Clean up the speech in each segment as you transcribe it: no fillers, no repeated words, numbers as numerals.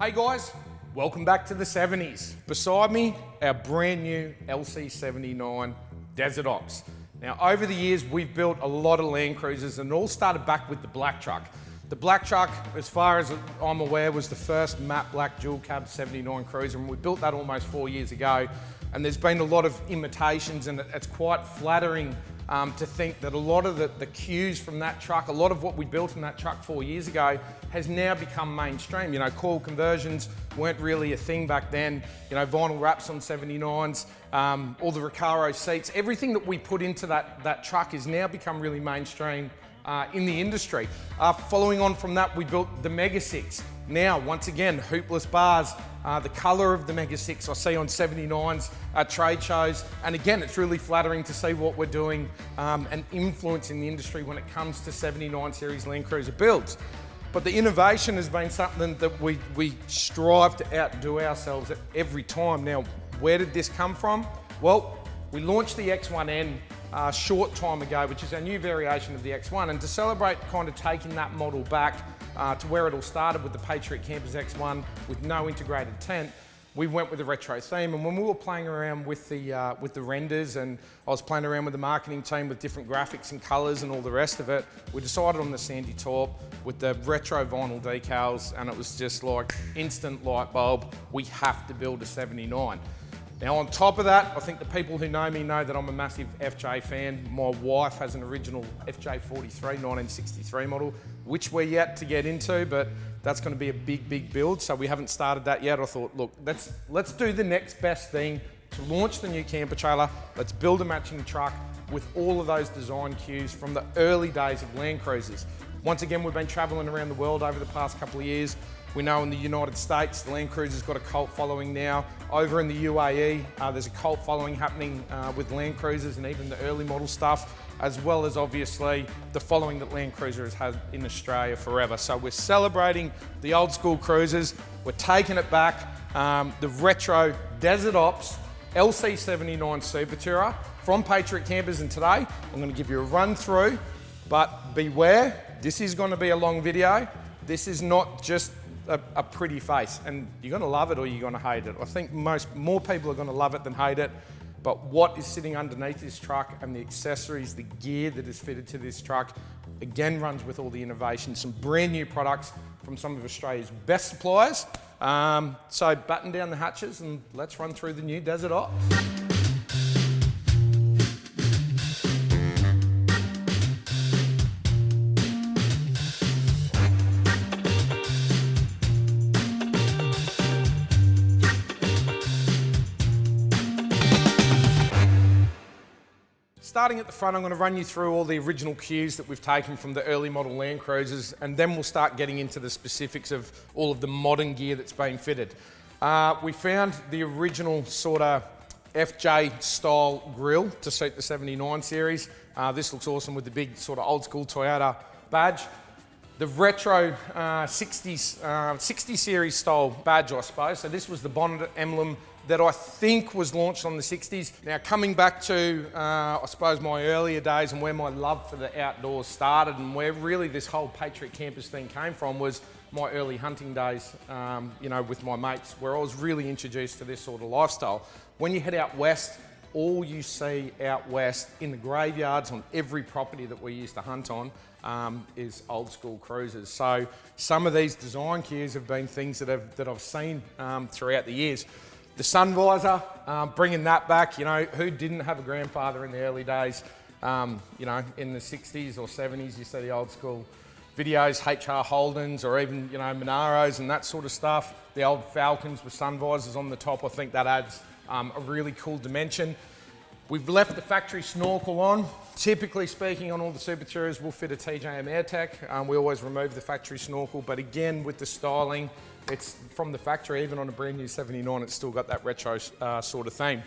Hey guys, welcome back to the 70s. Beside me, our brand new LC79 Desert Ops. Now over the years, we've built a lot of Land Cruisers and it all started back with the black truck. The black truck, as far as I'm aware, was the first matte black dual cab 79 Cruiser, and we built that almost 4 years ago. And there's been a lot of imitations, and it's quite flattering to think that a lot of the cues from that truck, a lot of what we built in that truck 4 years ago has now become mainstream. You know, coil conversions weren't really a thing back then. You know, vinyl wraps on 79s, all the Recaro seats, everything that we put into that truck has now become really mainstream in the industry. Following on from that, we built the Mega 6. Now, once again, hoopless bars, the colour of the Mega 6 I see on 79s at trade shows, and again, it's really flattering to see what we're doing and influencing the industry when it comes to 79 Series Landcruiser builds. But the innovation has been something that we strive to outdo ourselves at every time. Now, where did this come from? Well, we launched the X1N a short time ago, which is our new variation of the X1, and to celebrate kind of taking that model back to where it all started with the Patriot Campers X1 with no integrated tent, we went with a retro theme. And when we were playing around with the renders, and I was playing around with the marketing team with different graphics and colours and all the rest of it, we decided on the sandy taupe with the retro vinyl decals, and it was just like instant light bulb. We have to build a 79. Now on top of that, I think the people who know me know that I'm a massive FJ fan. My wife has an original FJ43 1963 model, which we're yet to get into, but that's going to be a big build, so we haven't started that yet. I thought, look, let's do the next best thing to launch the new camper trailer. Let's build a matching truck with all of those design cues from the early days of Land Cruisers. Once again, we've been traveling around the world over the past couple of years. We know in the United States, the Land Cruiser's got a cult following now. Over in the UAE, there's a cult following happening with Land Cruisers and even the early model stuff, as well as obviously the following that Land Cruiser has had in Australia forever. So we're celebrating the old school cruisers. We're taking it back. The retro Desert Ops LC79 Supertourer from Patriot Campers, and today I'm going to give you a run through, but beware, this is going to be a long video. This is not just a pretty face, and you're going to love it or you're going to hate it. I think more people are going to love it than hate it, but what is sitting underneath this truck and the accessories, the gear that is fitted to this truck, again runs with all the innovation, some brand new products from some of Australia's best suppliers. So batten down the hatches and let's run through the new Desert Ops. Starting at the front, I'm going to run you through all the original cues that we've taken from the early model Land Cruisers, and then we'll start getting into the specifics of all of the modern gear that's been fitted. We found the original sort of FJ style grille to suit the 79 series. This looks awesome with the big sort of old school Toyota badge. The retro 60 series style badge, I suppose. So this was the bonnet emblem that I think was launched on the 60s. Now coming back to, I suppose, my earlier days and where my love for the outdoors started and where really this whole Patriot Campers thing came from was my early hunting days, you know, with my mates, where I was really introduced to this sort of lifestyle. When you head out west, all you see out west in the graveyards on every property that we used to hunt on is old school cruisers. So some of these design cues have been things that I've seen throughout the years. The sun visor, bringing that back. You know, who didn't have a grandfather in the early days? You know, in the 60s or 70s, you see the old school videos, HR Holdens, or even, you know, Monaros and that sort of stuff. The old Falcons with sun visors on the top. I think that adds a really cool dimension. We've left the factory snorkel on. Typically speaking, on all the Supertourers, we'll fit a TJM AirTech. We always remove the factory snorkel, but again, with the styling, it's from the factory. Even on a brand new 79, it's still got that retro sort of theme.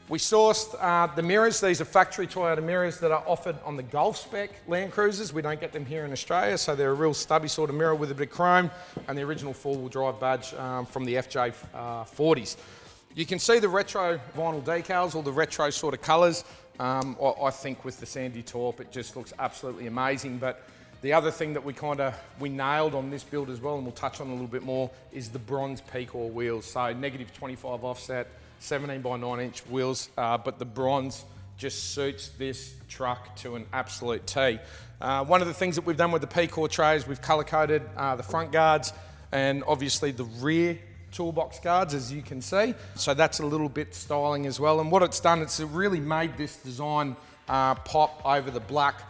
We sourced the mirrors. These are factory Toyota mirrors that are offered on the Golf spec Land Cruisers. We don't get them here in Australia, so they're a real stubby sort of mirror with a bit of chrome, and the original four-wheel drive badge from the FJ40s. You can see the retro vinyl decals, all the retro sort of colours. I think with the sandy taupe, it just looks absolutely amazing. But The other thing that we nailed on this build as well, and we'll touch on a little bit more, is the bronze PCOR wheels. So negative 25 offset, 17 by 9 inch wheels, but the bronze just suits this truck to an absolute T. One of the things that we've done with the PCOR trays, we've color coded the front guards and obviously the rear toolbox guards, as you can see. So that's a little bit styling as well. And what it's done, it's really made this design pop over the black,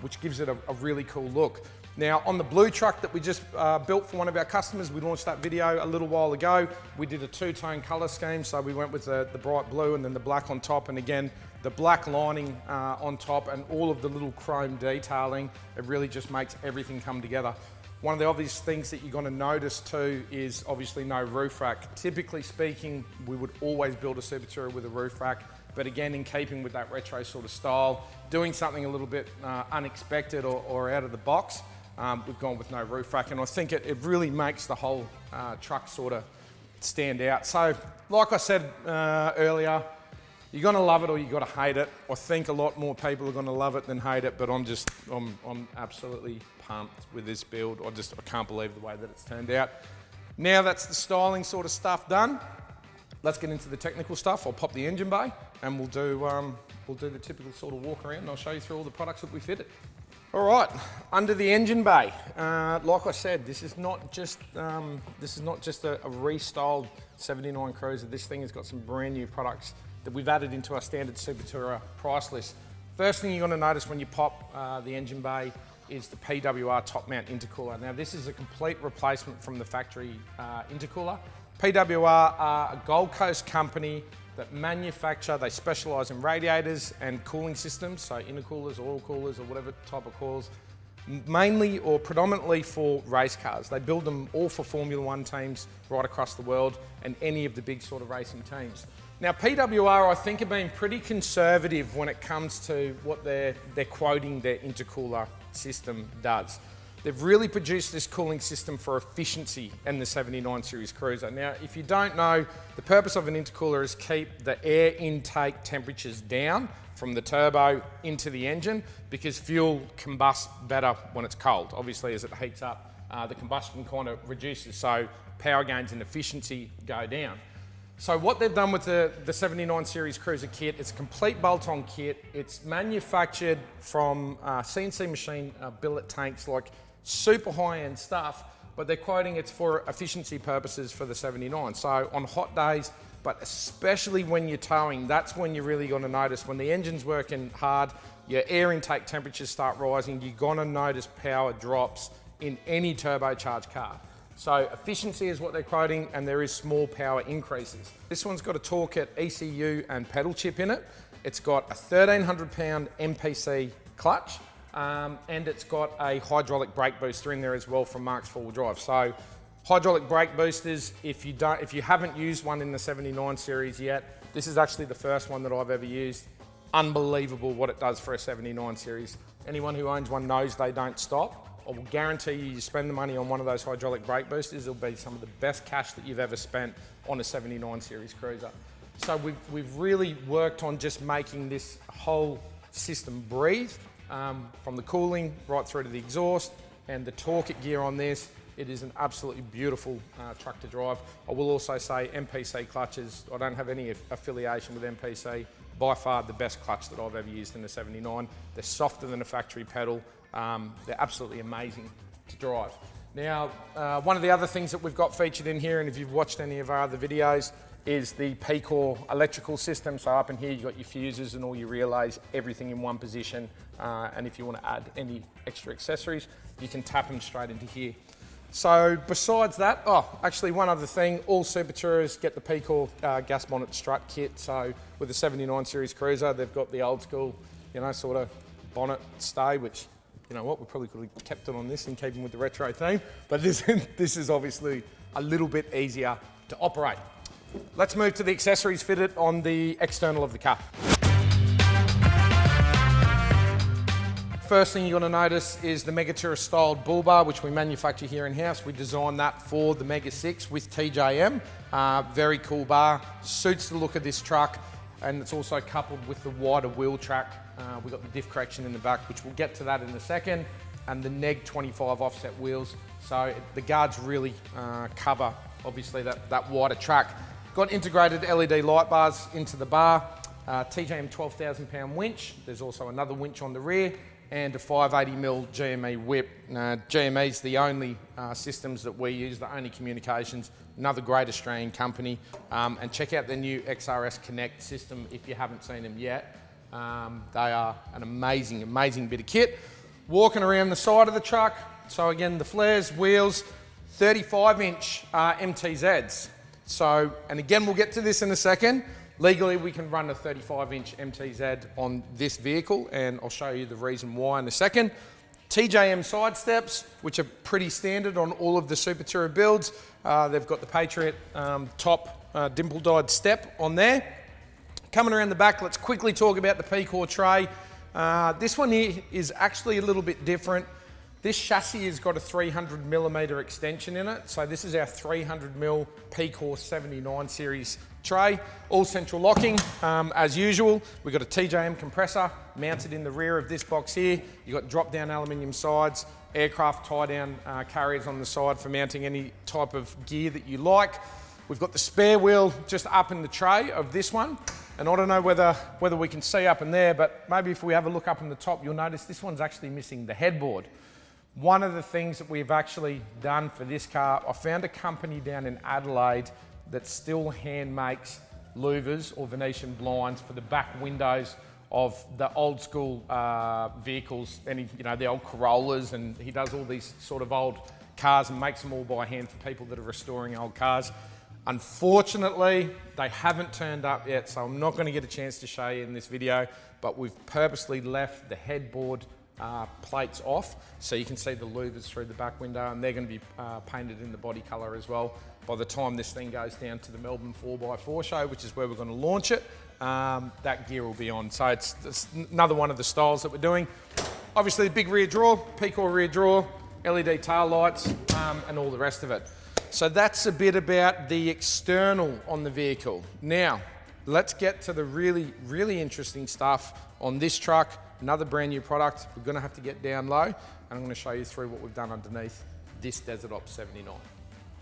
which gives it a really cool look. Now, on the blue truck that we just built for one of our customers, we launched that video a little while ago. We did a two-tone color scheme, so we went with the bright blue and then the black on top, and again, the black lining on top and all of the little chrome detailing. It really just makes everything come together. One of the obvious things that you're going to notice too is obviously no roof rack. Typically speaking, we would always build a Supertourer with a roof rack, but again, in keeping with that retro sort of style, doing something a little bit unexpected or out of the box, we've gone with no roof rack, and I think it really makes the whole truck sort of stand out. So, like I said earlier, you're gonna love it or you're gonna hate it. I think a lot more people are gonna love it than hate it, but I'm absolutely pumped with this build. I can't believe the way that it's turned out. Now that's the styling sort of stuff done. Let's get into the technical stuff. I'll pop the engine bay and we'll do the typical sort of walk around, and I'll show you through all the products that we fitted. All right, under the engine bay, like I said, this is not just a restyled 79 Cruiser. This thing has got some brand new products that we've added into our standard Supertourer price list. First thing you're going to notice when you pop the engine bay is the PWR top mount intercooler. Now this is a complete replacement from the factory intercooler. PWR are a Gold Coast company that manufacture, they specialise in radiators and cooling systems, so intercoolers, oil coolers, or whatever type of coils, mainly or predominantly for race cars. They build them all for Formula One teams right across the world and any of the big sort of racing teams. Now PWR, I think, have been pretty conservative when it comes to what they're quoting their intercooler system does. They've really produced this cooling system for efficiency in the 79 Series Cruiser. Now, if you don't know, the purpose of an intercooler is keep the air intake temperatures down from the turbo into the engine, because fuel combusts better when it's cold. Obviously, as it heats up, the combustion kind of reduces, so power gains and efficiency go down. So what they've done with the 79 Series Cruiser kit, it's a complete bolt-on kit. It's manufactured from CNC machine billet tanks, like super high-end stuff, but they're quoting it's for efficiency purposes for the 79. So on hot days, but especially when you're towing, that's when you're really going to notice. When the engine's working hard, your air intake temperatures start rising, you're going to notice power drops in any turbocharged car. So efficiency is what they're quoting, and there is small power increases. This one's got a Toolkit ECU and pedal chip in it. It's got a 1,300 pound MPC clutch, and it's got a hydraulic brake booster in there as well from Mark's 4-wheel drive. So hydraulic brake boosters, if you haven't used one in the 79 series yet, this is actually the first one that I've ever used. Unbelievable what it does for a 79 series. Anyone who owns one knows they don't stop. I will guarantee you spend the money on one of those hydraulic brake boosters, it'll be some of the best cash that you've ever spent on a 79 Series Cruiser. So we've really worked on just making this whole system breathe, from the cooling right through to the exhaust and the Toolkit gear on this. It is an absolutely beautiful truck to drive. I will also say MPC clutches, I don't have any affiliation with MPC, by far the best clutch that I've ever used in the 79. They're softer than a factory pedal. They're absolutely amazing to drive. Now, one of the other things that we've got featured in here, and if you've watched any of our other videos, is the PCOR electrical system. So up in here, you've got your fuses and all your relays, everything in one position. And if you want to add any extra accessories, you can tap them straight into here. So besides that, actually one other thing, all Supertourers get the PCOR gas bonnet strut kit. So with the 79 Series Cruiser, they've got the old school, sort of bonnet stay, which, you know what, we probably could have kept it on this in keeping with the retro theme, but this is obviously a little bit easier to operate. Let's move to the accessories fitted on the external of the car. First thing you're going to notice is the Megatourer styled bull bar, which we manufacture here in-house. We designed that for the Mega 6 with TJM. Very cool bar, suits the look of this truck, and it's also coupled with the wider wheel track. We've got the diff correction in the back, which we'll get to that in a second. and the Neg 25 offset wheels. So the guards really cover, obviously, that wider track. Got integrated LED light bars into the bar, TJM 12,000 pound winch. There's also another winch on the rear, and a 580mm GME whip. GME is the only systems that we use, the only communications, another great Australian company. And check out their new XRS Connect system if you haven't seen them yet. They are an amazing, amazing bit of kit. Walking around the side of the truck, so again, the flares, wheels, 35-inch MTZs. So, and again, we'll get to this in a second. Legally, we can run a 35-inch MTZ on this vehicle, and I'll show you the reason why in a second. TJM side steps, which are pretty standard on all of the Supertourer builds. They've got the Patriot top dimple-dyed step on there. Coming around the back, let's quickly talk about the PCOR tray. This one here is actually a little bit different. This chassis has got a 300mm extension in it. So this is our 300mm PCOR 79 series tray. All central locking, as usual. We've got a TJM compressor mounted in the rear of this box here. You've got drop-down aluminium sides, aircraft tie-down carriers on the side for mounting any type of gear that you like. We've got the spare wheel just up in the tray of this one. And I don't know whether we can see up in there, but maybe if we have a look up in the top, you'll notice this one's actually missing the headboard. One of the things that we've actually done for this car, I found a company down in Adelaide that still hand makes louvers or Venetian blinds for the back windows of the old school vehicles, and the old Corollas, and he does all these sort of old cars and makes them all by hand for people that are restoring old cars. Unfortunately, they haven't turned up yet, so I'm not going to get a chance to show you in this video, but we've purposely left the headboard plates off so you can see the louvers through the back window, and they're going to be painted in the body colour as well by the time this thing goes down to the Melbourne 4x4 show, which is where we're going to launch it. That gear will be on. So it's another one of the styles that we're doing. Obviously the big rear drawer, PCOR rear drawer, LED tail lights, and all the rest of it. So that's a bit about the external on the vehicle. Now, let's get to the really, really interesting stuff on this truck. Another brand new product. We're gonna have to get down low, and I'm gonna show you through what we've done underneath this Desert Ops 79.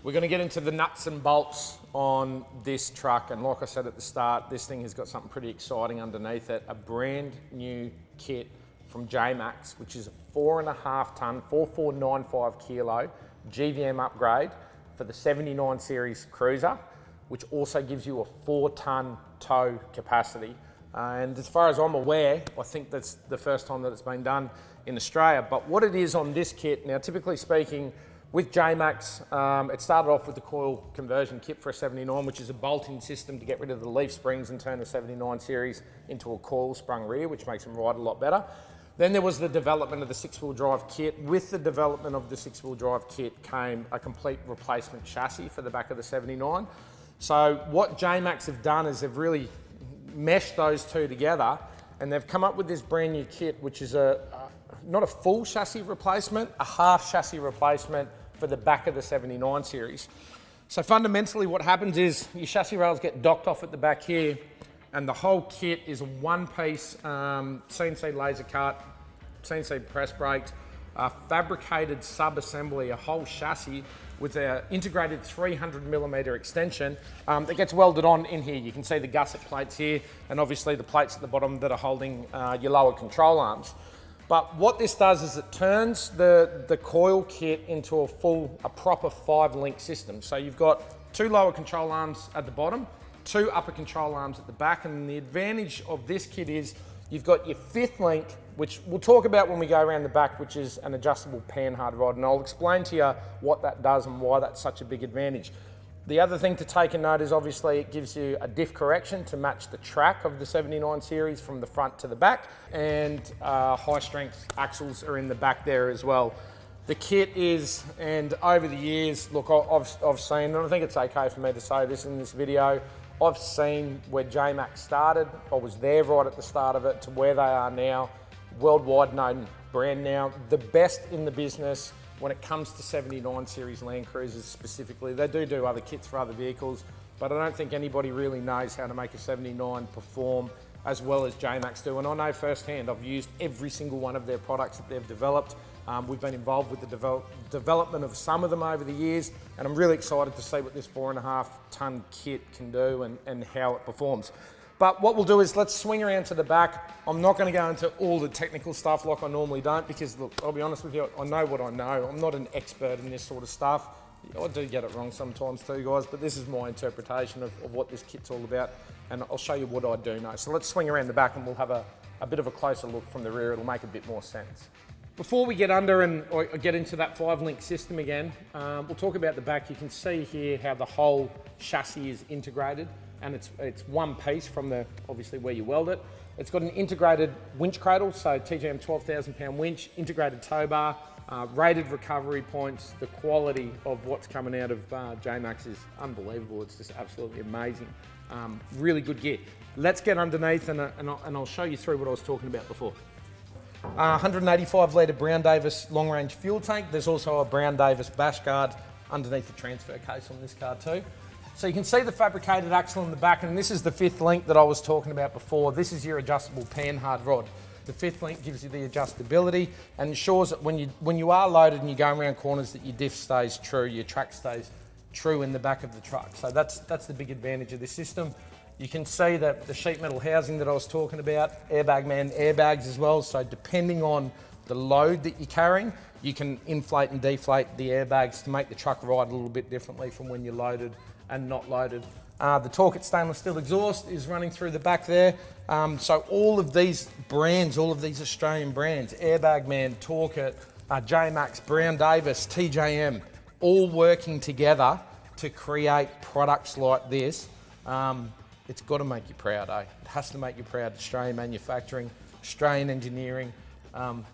We're gonna get into the nuts and bolts on this truck, and like I said at the start, this thing has got something pretty exciting underneath it. A brand new kit from J-Max, which is a 4.5 ton, 4495 kilo GVM upgrade for the 79 series cruiser, which also gives you a 4-ton tow capacity. And as far as I'm aware, I think that's the first time that it's been done in Australia. But what it is on this kit, now typically speaking, with J-Max, it started off with the coil conversion kit for a 79, which is a bolt-in system to get rid of the leaf springs and turn the 79 series into a coil sprung rear, which makes them ride a lot better. Then there was the development of the 6-wheel drive kit. With the development of the 6-wheel drive kit came a complete replacement chassis for the back of the 79. So what J-Max have done is they've really meshed those two together, and they've come up with this brand new kit, which is not a full chassis replacement, a half chassis replacement for the back of the 79 series. So fundamentally what happens is your chassis rails get docked off at the back here, and the whole kit is a one-piece CNC laser cut, CNC press braked, fabricated sub-assembly, a whole chassis with an integrated 300mm extension that gets welded on in here. You can see the gusset plates here, and obviously the plates at the bottom that are holding your lower control arms. But what this does is it turns the coil kit into a proper 5-link system. So you've got 2 lower control arms at the bottom, 2 upper control arms at the back, and the advantage of this kit is you've got your 5th link, which we'll talk about when we go around the back, which is an adjustable panhard rod, and I'll explain to you what that does and why that's such a big advantage. The other thing to take a note is obviously it gives you a diff correction to match the track of the 79 series from the front to the back, and high strength axles are in the back there as well. The kit is, and over the years, look, I've seen, and I think it's okay for me to say this in this video, I've seen where J-Max started. I was there right at the start of it to where they are now. Worldwide known brand now. The best in the business when it comes to 79 series Landcruisers specifically. They do other kits for other vehicles, but I don't think anybody really knows how to make a 79 perform as well as J-Max do. And I know firsthand, I've used every single one of their products that they've developed. We've been involved with the development of some of them over the years, and I'm really excited to see what this 4.5 tonne kit can do and how it performs. But what we'll do is let's swing around to the back. I'm not going to go into all the technical stuff like I normally don't, because look, I'll be honest with you, I know what I know. I'm not an expert in this sort of stuff. I do get it wrong sometimes too, guys, but this is my interpretation of what this kit's all about, and I'll show you what I do know. So let's swing around the back and we'll have a bit of a closer look from the rear. It'll make a bit more sense. Before we get under and get into that 5-link system again, we'll talk about the back. You can see here how the whole chassis is integrated, and it's one piece from obviously where you weld it. It's got an integrated winch cradle, so TGM 12,000 pound winch, integrated tow bar, rated recovery points. The quality of what's coming out of J-Max is unbelievable. It's just absolutely amazing. Really good gear. Let's get underneath and I'll show you through what I was talking about before. 185 litre Brown Davis long range fuel tank. There's also a Brown Davis bash guard underneath the transfer case on this car too. So you can see the fabricated axle in the back, and this is the 5th link that I was talking about before. This is your adjustable panhard rod. The 5th link gives you the adjustability and ensures that when you are loaded and you're going around corners, that your diff stays true, your track stays true in the back of the truck. So that's the big advantage of this system. You can see that the sheet metal housing that I was talking about, airbag man airbags as well. So depending on the load that you're carrying, you can inflate and deflate the airbags to make the truck ride a little bit differently from when you're loaded and not loaded. The Torque stainless steel exhaust is running through the back there. So all of these brands, all of these Australian brands, Airbag Man, Torque, J-Max, Brown Davis, TJM, all working together to create products like this. It's got to make you proud, eh? It has to make you proud. Australian manufacturing, Australian engineering,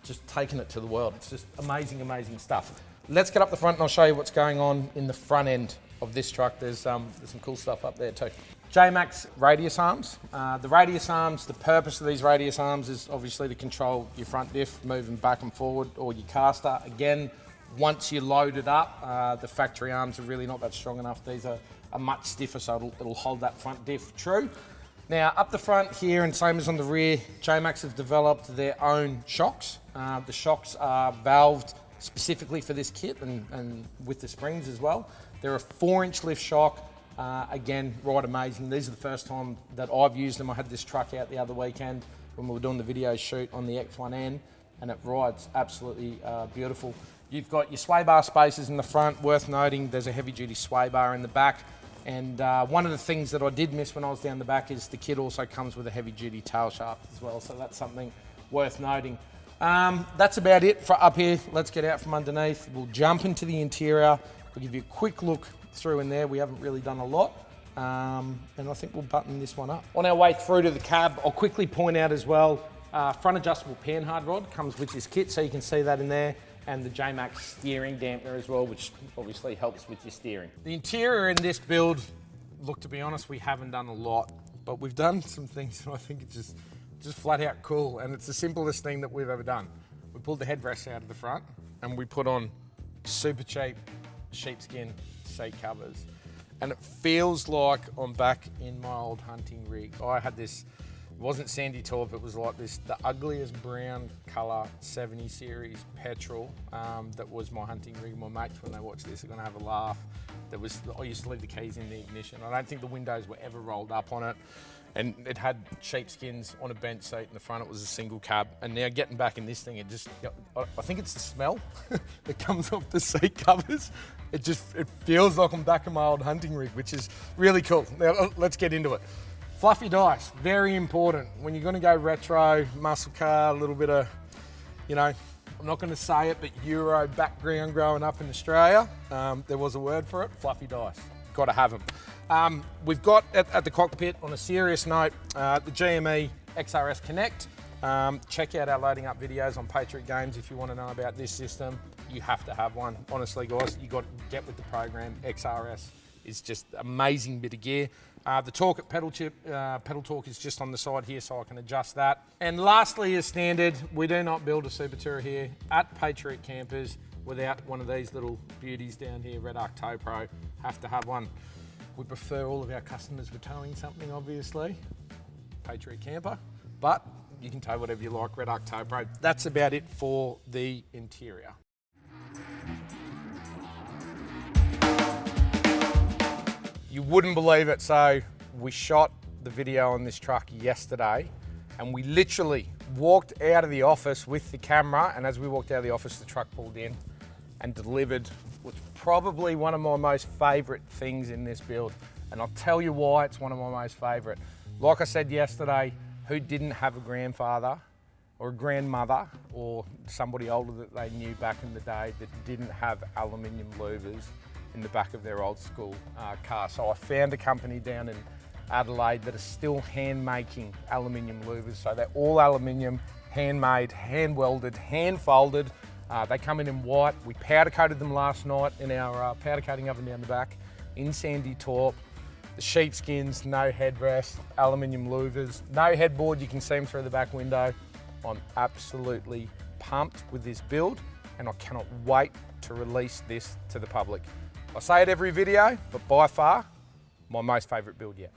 just taking it to the world. It's just amazing, amazing stuff. Let's get up the front and I'll show you what's going on in the front end of this truck. There's some cool stuff up there too. J-Max radius arms. The radius arms, the purpose of these radius arms is obviously to control your front diff moving back and forward, or your caster. Again, once you load it up, the factory arms are really not that strong enough. These are much stiffer, so it'll hold that front diff true. Now up the front here, and same as on the rear, J-Max have developed their own shocks. The shocks are valved specifically for this kit and with the springs as well. They're a 4-inch lift shock. Again, right amazing. These are the first time that I've used them. I had this truck out the other weekend when we were doing the video shoot on the X1N, and it rides absolutely beautiful. You've got your sway bar spacers in the front. Worth noting, there's a heavy duty sway bar in the back. And one of the things that I did miss when I was down the back is the kit also comes with a heavy duty tail shaft as well. So that's something worth noting. That's about it for up here. Let's get out from underneath. We'll jump into the interior. We'll give you a quick look through in there. We haven't really done a lot. And I think we'll button this one up. On our way through to the cab, I'll quickly point out as well, front adjustable panhard rod comes with this kit, so you can see that in there. And the J-Max steering dampener as well, which obviously helps with your steering. The interior in this build, look, to be honest, we haven't done a lot, but we've done some things that I think it's just flat out cool, and it's the simplest thing that we've ever done. We pulled the headrest out of the front and we put on super cheap sheepskin seat covers. And it feels like I'm back in my old hunting rig. I had this, it wasn't sandy taupe, it was like this, the ugliest brown colour 70 series petrol. That was my hunting rig. My mates, when they watch this, are gonna have a laugh. I used to leave the keys in the ignition. I don't think the windows were ever rolled up on it. And it had sheepskins on a bench seat in the front. It was a single cab. And now getting back in this thing, I think it's the smell that comes off the seat covers. It feels like I'm back in my old hunting rig, which is really cool. Now let's get into it. Fluffy dice, very important. When you're gonna go retro, muscle car, a little bit of, I'm not gonna say it, but Euro background growing up in Australia, there was a word for it, fluffy dice. Gotta have them. We've got at the cockpit, on a serious note, the GME XRS Connect. Check out our loading up videos on Patriot Games if you want to know about this system. You have to have one. Honestly, guys, you got to get with the program. XRS is just an amazing bit of gear. The torque at pedal torque is just on the side here, so I can adjust that. And lastly, as standard, we do not build a Supertourer here at Patriot Campers without one of these little beauties down here, Red Arc Tow Pro. Have to have one. We prefer all of our customers were towing something, obviously. Patriot Camper. But You can tow whatever you like, Red Arc Tow Pro. That's about it for the interior. You wouldn't believe it, so we shot the video on this truck yesterday and we literally walked out of the office with the camera, and as we walked out of the office, the truck pulled in and delivered what's probably one of my most favourite things in this build. And I'll tell you why it's one of my most favourite. Like I said yesterday, who didn't have a grandfather or a grandmother or somebody older that they knew back in the day that didn't have aluminium louvers in the back of their old school car? So I found a company down in Adelaide that are still hand making aluminium louvers. So they're all aluminium, handmade, hand welded, hand folded. They come in white. We powder coated them last night in our powder coating oven down the back in sandy taupe. The sheepskins, no headrest, aluminium louvers, no headboard, you can see them through the back window. I'm absolutely pumped with this build and I cannot wait to release this to the public. I say it every video, but by far, my most favourite build yet.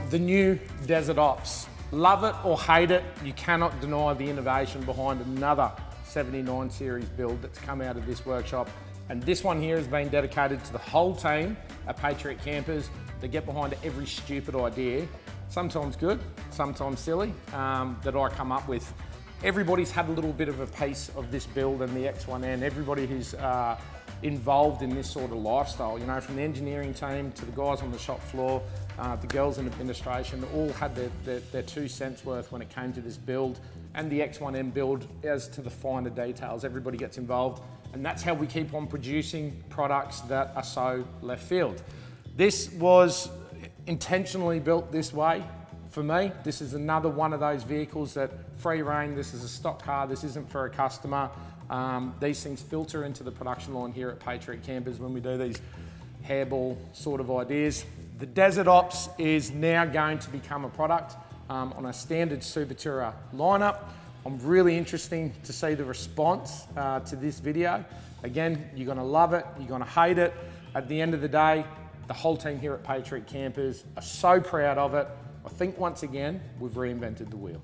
The new Desert Ops. Love it or hate it, you cannot deny the innovation behind another 79 series build that's come out of this workshop. And this one here has been dedicated to the whole team at Patriot Campers. They get behind every stupid idea, sometimes good, sometimes silly, that I come up with. Everybody's had a little bit of a piece of this build and the X1N. Everybody who's involved in this sort of lifestyle, you know, from the engineering team to the guys on the shop floor, the girls in administration, all had their 2 cents worth when it came to this build and the X1M build as to the finer details. Everybody gets involved, and that's how we keep on producing products that are so left field. This was intentionally built this way for me. This is another one of those vehicles that free reign. This is a stock car. This isn't for a customer. These things filter into the production line here at Patriot Campers when we do these hairball sort of ideas. The Desert Ops is now going to become a product on a standard Supertourer lineup. I'm really interested to see the response to this video. Again, you're gonna love it, you're gonna hate it. At the end of the day, the whole team here at Patriot Campers are so proud of it. I think once again, we've reinvented the wheel.